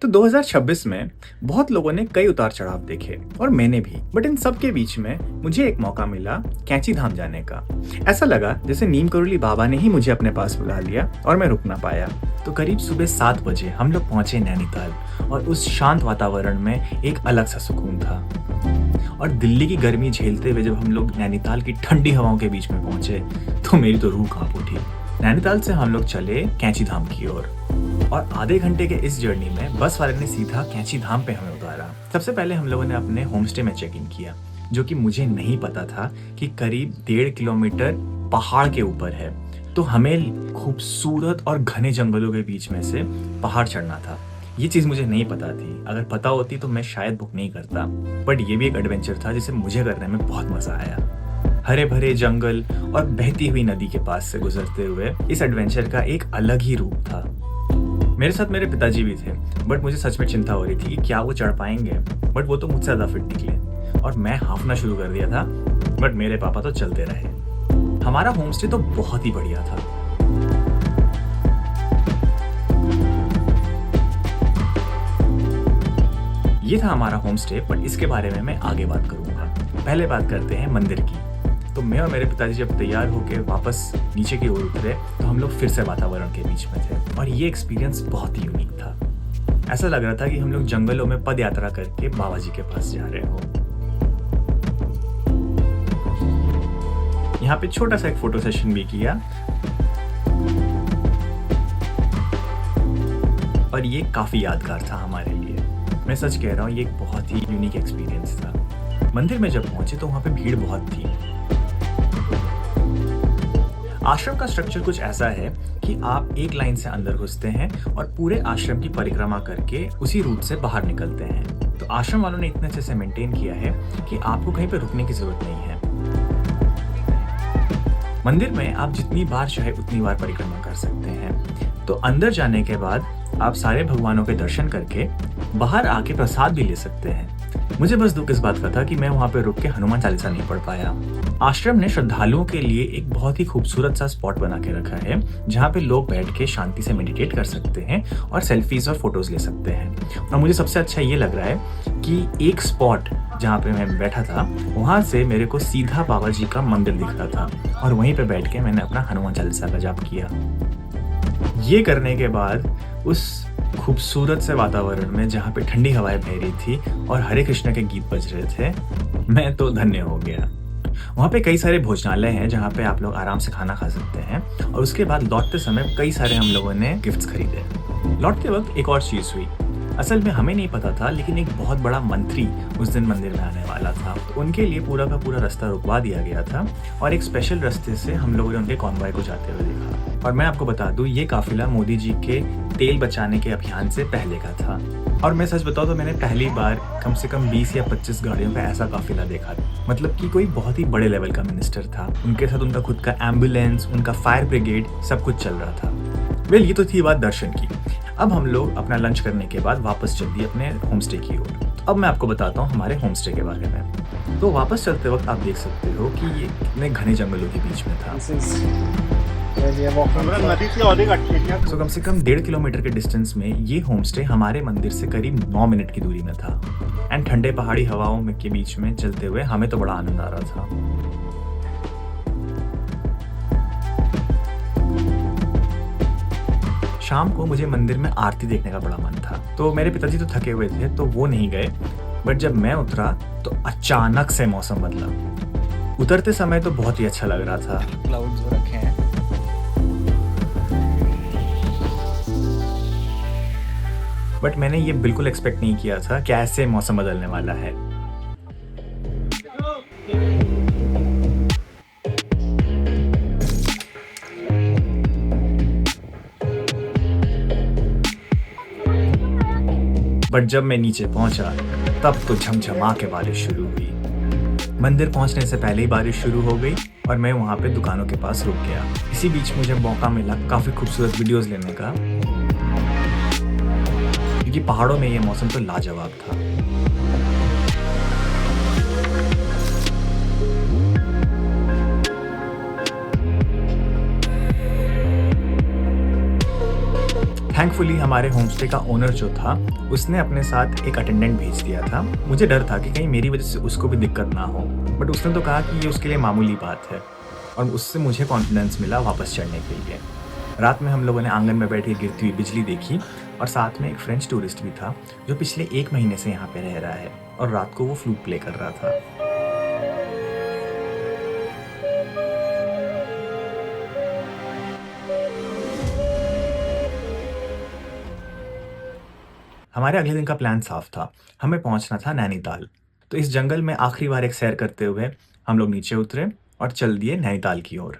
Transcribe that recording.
तो 2026 में बहुत लोगों ने कई उतार-चढ़ाव देखे और मैंने भी। बट इन सब के बीच में मुझे एक मौका मिला कैंची धाम जाने का। ऐसा लगा जैसे नीम करोली बाबा ने ही मुझे अपने पास बुला लिया और मैं रुक ना पाया। तो करीब सुबह 7 बजे हम लोग पहुंचे नैनीताल और उस शांत वातावरण में एक अलग सा सुकून था। और दिल्ली की गर्मी झेलते हुए जब हम लोग नैनीताल की ठंडी हवाओं के बीच में पहुंचे तो मेरी तो रूह कांप उठी। नैनीताल से हम लोग चले कैंची धाम की ओर और आधे घंटे के इस जर्नी में बस वाले ने सीधा कैंची धाम पे हमें उतारा। सबसे पहले हम लोगों ने अपने होम स्टे में चेक इन किया, जो कि मुझे नहीं पता था कि करीब 1.5 किलोमीटर पहाड़ के ऊपर है। तो हमें खूबसूरत और घने जंगलों के बीच में से पहाड़ चढ़ना था। ये चीज़ मुझे नहीं पता थी। अगर पता होती तो मैं शायद बुक नहीं करता। बट ये भी एक एडवेंचर था जिसे मुझे करने में बहुत मज़ा आया। हरे भरे जंगल और बहती हुई नदी के पास से गुजरते हुए इस एडवेंचर का एक अलग ही रूप था। मेरे साथ मेरे पिताजी भी थे, बट मुझे सच में चिंता हो रही थी कि क्या वो चढ़ पाएंगे। बट वो तो मुझसे ज़्यादा फिट निकले और मैं हांफना शुरू कर दिया था, बट मेरे पापा तो चलते रहे। हमारा होम स्टे तो बहुत ही बढ़िया था। ये था हमारा होम स्टे, बट इसके बारे में मैं आगे बात करूंगा। पहले बात करते हैं मंदिर की। तो मैं और मेरे पिताजी जब तैयार होकर वापस नीचे की ओर उतरे तो हम लोग फिर से वातावरण के बीच में थे और ये एक्सपीरियंस बहुत ही यूनिक था। ऐसा लग रहा था कि हम लोग जंगलों में पद यात्रा करके बाबा जी के पास जा रहे हो। यहाँ पे छोटा सा एक फोटो सेशन भी किया और ये काफी यादगार था हमारे लिए। मैं सच कह रहा हूँ, ये एक बहुत ही यूनिक एक्सपीरियंस था। मंदिर में जब पहुंचे तो वहाँ पे भीड़ बहुत थी। आश्रम का स्ट्रक्चर कुछ ऐसा है कि आप एक लाइन से अंदर घुसते हैं और पूरे आश्रम की परिक्रमा करके उसी रूट से बाहर निकलते हैं। तो आश्रम वालों ने इतने अच्छे से मेंटेन किया है कि आपको कहीं पे रुकने की जरूरत नहीं है। मंदिर में आप जितनी बार चाहे उतनी बार परिक्रमा कर सकते हैं। तो अंदर जाने के बाद आप सारे भगवानों के दर्शन करके बाहर आके प्रसाद भी ले सकते हैं। मुझे बस दुख इस बात का था कि मैं वहाँ पे रुक के हनुमान चालीसा नहीं पढ़ पाया। आश्रम ने श्रद्धालुओं के लिए एक बहुत ही खूबसूरत सा स्पॉट बना के रखा है, जहाँ पे लोग बैठ के शांति से मेडिटेट कर सकते हैं और सेल्फीज और फोटोज ले सकते हैं। और मुझे सबसे अच्छा ये लग रहा है कि एक स्पॉट जहाँ पे मैं बैठा था वहाँ से मेरे को सीधा बाबा जी का मंदिर दिख रहा था और वहीं पे बैठ के मैंने अपना हनुमान चालीसा का जाप किया। ये करने के बाद उस खूबसूरत से वातावरण में जहाँ पे ठंडी हवाएं बह रही थी और हरे कृष्ण के गीत बज रहे थे, मैं तो धन्य हो गया। वहाँ पे कई सारे भोजनालय हैं जहाँ पे आप लोग आराम से खाना खा सकते हैं और उसके बाद लौटते समय कई सारे हम लोगों ने गिफ्ट्स खरीदे। लौटते वक्त एक और चीज़ हुई। असल में हमें नहीं पता था, लेकिन एक बहुत बड़ा मंत्री उस दिन मंदिर में आने वाला था। तो उनके लिए पूरा का पूरा रास्ता रुकवा दिया गया था और एक स्पेशल रास्ते से हम लोगों ने उनके कॉन्वॉय को जाते हुए देखा। और मैं आपको बता दूं, ये काफिला मोदी जी के तेल बचाने के अभियान से पहले का था। और मैं सच बताऊं तो मैंने पहली बार कम से कम 20 या 25 गाड़ियों का ऐसा काफिला देखा। मतलब कि कोई बहुत ही बड़े लेवल का मिनिस्टर था, उनके साथ उनका खुद का एम्बुलेंस, उनका फायर ब्रिगेड, सब कुछ चल रहा था। वेल, ये तो थी बात दर्शन की। अब हम लोग अपना लंच करने के बाद वापस चल दिए अपने होम स्टे की ओर। अब मैं आपको बताता हूँ हमारे होम स्टे के बारे में। तो वापस चलते वक्त आप देख सकते हो कि ये कितने घने जंगलों के बीच में था। तो कम से कम 1.5 किलोमीटर के डिस्टेंस में ये होम स्टे हमारे मंदिर से करीब 9 मिनट की दूरी में था। एंड ठंडे पहाड़ी हवाओं में के बीच में चलते हुए हमें तो बड़ा आनंद आ रहा था। शाम को मुझे मंदिर में आरती देखने का बड़ा मन था। तो मेरे पिताजी तो थके हुए थे तो वो नहीं गए। बट जब मैं उतरा तो अचानक से मौसम बदला। उतरते समय तो बहुत ही अच्छा लग रहा था। क्लाउड्स हो रखे हैं। बट मैंने ये बिल्कुल एक्सपेक्ट नहीं किया था कि ऐसे मौसम बदलने वाला है। बट जब मैं नीचे पहुंचा तब तो झमझमा के बारिश शुरू हुई। मंदिर पहुंचने से पहले ही बारिश शुरू हो गई और मैं वहां पे दुकानों के पास रुक गया। इसी बीच मुझे मौका मिला काफी खूबसूरत वीडियोस लेने का, क्योंकि पहाड़ों में ये मौसम तो लाजवाब था। थैंकफुली हमारे होमस्टे का ओनर जो था, उसने अपने साथ एक अटेंडेंट भेज दिया था। मुझे डर था कि कहीं मेरी वज़ह से उसको भी दिक्कत ना हो, बट उसने तो कहा कि ये उसके लिए मामूली बात है और उससे मुझे कॉन्फिडेंस मिला वापस चढ़ने के लिए। रात में हम लोगों ने आँगन में बैठ के गिरती हुई बिजली देखी और साथ में एक फ्रेंच टूरिस्ट भी था, जो पिछले 1 महीने से यहाँ पे रह रहा है और रात को वो फ्लूट प्ले कर रहा था। हमारे अगले दिन का प्लान साफ था। हमें पहुंचना था नैनीताल। तो इस जंगल में आखिरी बार एक सैर करते हुए हम लोग नीचे उतरे और चल दिए नैनीताल की ओर।